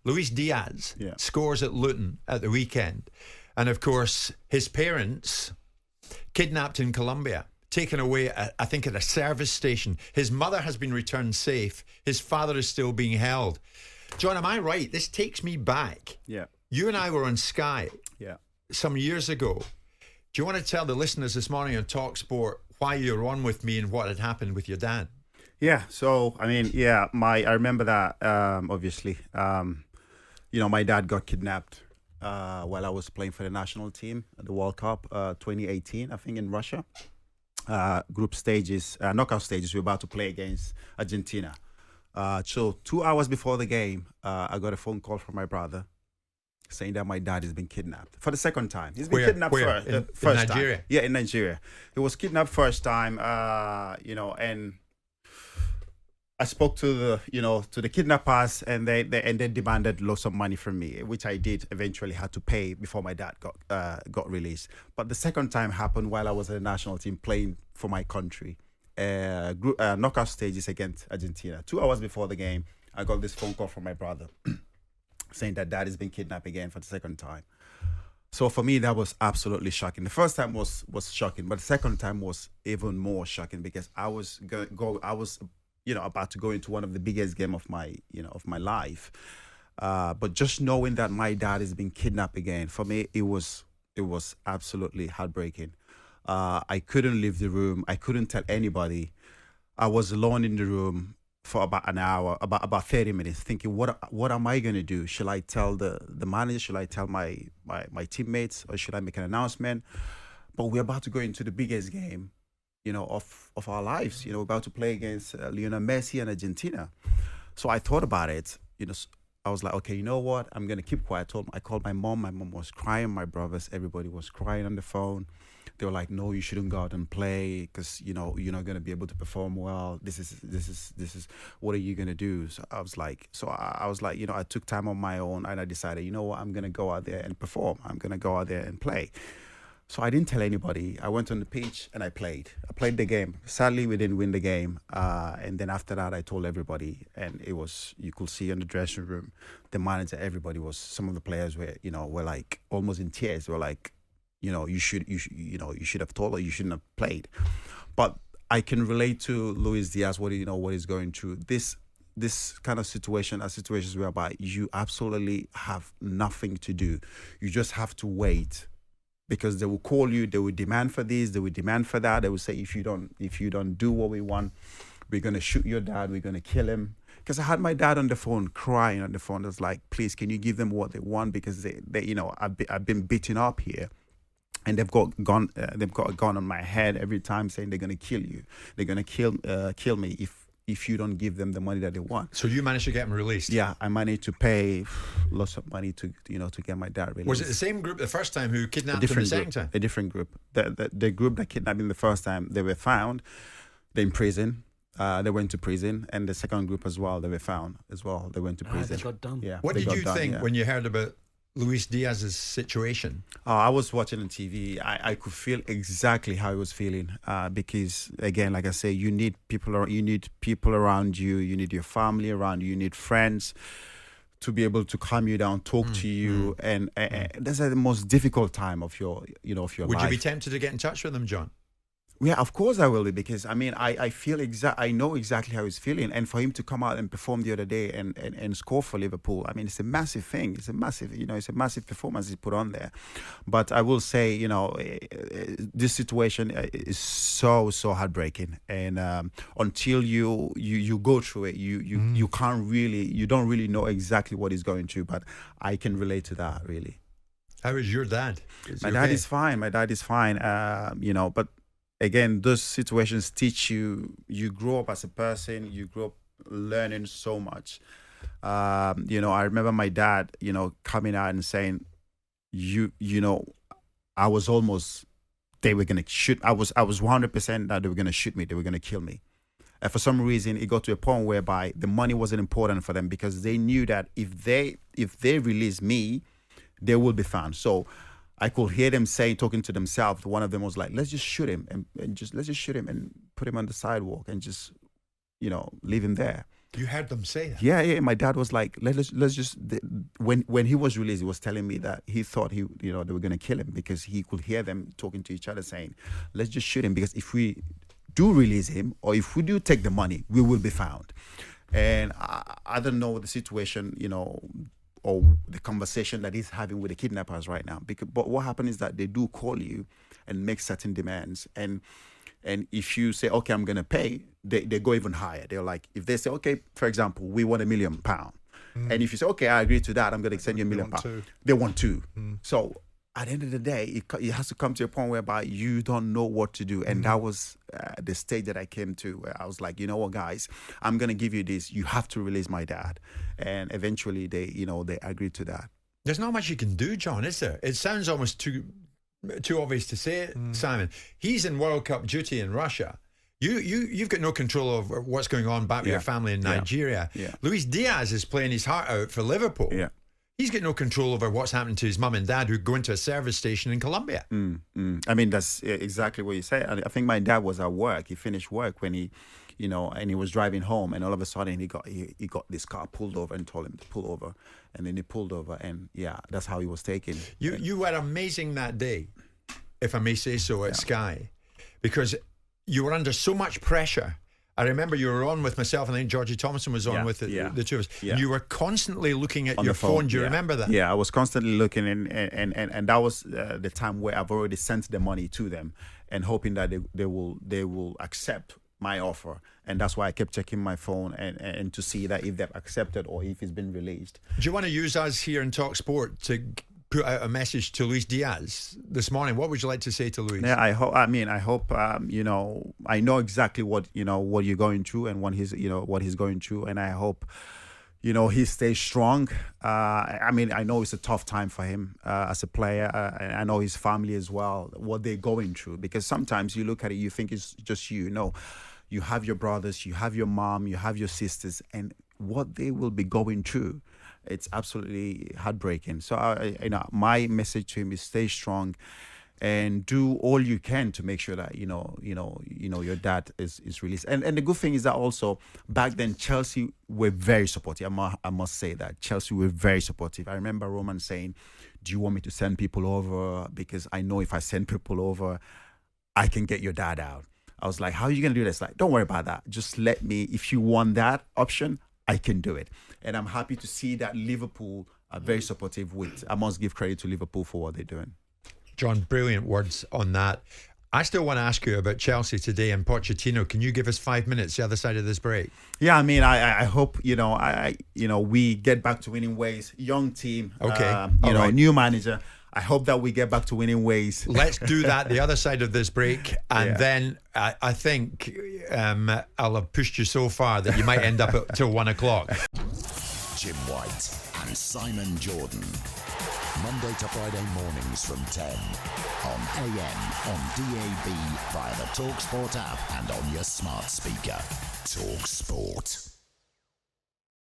Luis Diaz scores at Luton at the weekend. And of course, his parents kidnapped in Colombia, taken away, I think, at a service station. His mother has been returned safe. His father is still being held. John, am I right? This takes me back. Yeah. You and I were on Sky some years ago. Do you want to tell the listeners this morning on talkSPORT why you're on with me and what had happened with your dad? Yeah. So, I mean, I remember that, obviously. My dad got kidnapped while I was playing for the national team at the World Cup 2018, I think, in Russia. Group stages, knockout stages, we were about to play against Argentina. So 2 hours before the game, I got a phone call from my brother saying that my dad has been kidnapped for the second time. He's been kidnapped first in Nigeria? time. Yeah, in Nigeria. He was kidnapped first time, and I spoke to the kidnappers, and they demanded lots of money from me, which I did eventually had to pay before my dad got released. But the second time happened while I was at the national team playing for my country. Knockout stages against Argentina. 2 hours before the game, I got this phone call from my brother saying that dad has been kidnapped again for the second time. So for me, that was absolutely shocking. The first time was shocking, but the second time was even more shocking because I was about to go into one of the biggest game of my life. But just knowing that my dad has been kidnapped again, for me, it was absolutely heartbreaking. I couldn't leave the room. I couldn't tell anybody. I was alone in the room for about an hour, about 30 minutes, thinking, what am I going to do? Shall I tell the manager? Shall I tell my teammates? Or should I make an announcement? But we're about to go into the biggest game, of our lives. We're about to play against Lionel Messi and Argentina. So I thought about it. I was like, okay, you know what? I'm going to keep quiet. I called my mom. My mom was crying. My brothers, everybody was crying on the phone. They were like, no, you shouldn't go out and play because, you're not going to be able to perform well. This is, what are you going to do? So I was like, I took time on my own and I decided, you know what? I'm going to go out there and perform. I'm going to go out there and play. So I didn't tell anybody. I went on the pitch and I played. I played the game. Sadly, we didn't win the game. And then after that, I told everybody. And it was, you could see in the dressing room, the manager, everybody some of the players were like almost in tears. They were like, you should have told her, you shouldn't have played. But I can relate to Luis Diaz, what he's going through. This kind of situation are situations whereby you absolutely have nothing to do. You just have to wait. Because they will call you, they will demand for this, they will demand for that. They will say, if you don't do what we want, we're gonna shoot your dad, we're gonna kill him. Because I had my dad on the phone, crying on the phone. I was like, please, can you give them what they want? Because I've been beaten up here, and they've got a gun on my head every time, saying they're gonna kill you, they're gonna kill me if you don't give them the money that they want. So you managed to get him released? Yeah, I managed to pay lots of money to get my dad released. Was it the same group the first time who kidnapped him the second time? A different group. The group that kidnapped him the first time, they were found. They're in prison. They went to prison. And the second group as well, they were found as well. They went to prison. They got done. Yeah. What did you think when you heard about Luis Diaz's situation? I was watching on TV. I could feel exactly how he was feeling because, again, like I say, you need people around you. You need your family around you. You need friends to be able to calm you down, talk to you, and that's the most difficult time of your life. Would you be tempted to get in touch with him, John? Yeah, of course I will be, because I mean I feel I know exactly how he's feeling, and for him to come out and perform the other day and score for Liverpool, I mean it's a massive thing. It's a massive performance he put on there. But I will say, this situation is so heartbreaking, and until you go through it, you don't really know exactly what he's going through. But I can relate to that really. How is your dad? My dad is fine. But again, those situations teach you. You grow up as a person. You grow up learning so much. I remember my dad, coming out and saying, I was almost. They were gonna shoot. I was 100% that they were gonna shoot me. They were gonna kill me. And for some reason, it got to a point whereby the money wasn't important for them, because they knew that if they release me, they will be found. So I could hear them talking to themselves. One of them was like, let's just shoot him and let's just shoot him and put him on the sidewalk and just, leave him there. You heard them say that? Yeah. My dad was like, let's just. When he was released, he was telling me that he thought they were going to kill him because he could hear them talking to each other saying, let's just shoot him because if we do release him or if we do take the money, we will be found. And I don't know the situation, or the conversation that he's having with the kidnappers right now. But what happened is that they do call you and make certain demands. And if you say, okay, I'm going to pay, they go even higher. They're like, if they say, okay, for example, we want £1 million. And if you say, okay, I agree to that, I'm going to send you £1 million. They want two. So at the end of the day, it has to come to a point whereby you don't know what to do. And that was the stage that I came to where I was like, you know what, guys, I'm going to give you this. You have to release my dad. And eventually they agreed to that. There's not much you can do, John, is there? It sounds almost too obvious to say it, Simon. He's in World Cup duty in Russia. You've got no control over what's going on back with your family in Nigeria. Yeah. Luis Diaz is playing his heart out for Liverpool. Yeah. He's got no control over what's happening to his mum and dad who go into a service station in Colombia. I mean, that's exactly what you said. I think my dad was at work. He finished work when he, and he was driving home, and all of a sudden he got this car pulled over and told him to pull over, and then he pulled over, and that's how he was taken. You were amazing that day, if I may say so, at Sky, because you were under so much pressure. I remember you were on with myself, and I think Georgie Thompson was on with the two of us. Yeah. You were constantly looking at your phone. Do you remember that? Yeah, I was constantly looking, and that was the time where I've already sent the money to them and hoping that they will accept my offer. And that's why I kept checking my phone and to see that if they've accepted or if it's been released. Do you want to use us here in talkSPORT to put out a message to Luis Diaz this morning? What would you like to say to Luis? Yeah, I hope. I know exactly what you're going through and what he's going through, and I hope, he stays strong. I know it's a tough time for him as a player, and I know his family as well, what they're going through. Because sometimes you look at it, you think it's just you. No, you have your brothers, you have your mom, you have your sisters, and what they will be going through. It's absolutely heartbreaking. So, my message to him is stay strong and do all you can to make sure that your dad is released. And the good thing is that also back then Chelsea were very supportive. I must say that Chelsea were very supportive. I remember Roman saying, "Do you want me to send people over? Because I know if I send people over, I can get your dad out." I was like, "How are you going to do this?" Like, don't worry about that. Just let me. If you want that option, I can do it. And I'm happy to see that Liverpool are very supportive with. I must give credit to Liverpool for what they're doing. John, brilliant words on that. I still want to ask you about Chelsea today and Pochettino. Can you give us 5 minutes the other side of this break? Yeah, I mean, I hope we get back to winning ways. Young team, okay, new manager. I hope that we get back to winning ways. Let's do that the other side of this break, and then I think I'll have pushed you so far that you might end up till 1 o'clock. Jim White and Simon Jordan. Monday to Friday mornings from 10 on AM, on DAB, via the talkSPORT app and on your smart speaker. talkSPORT.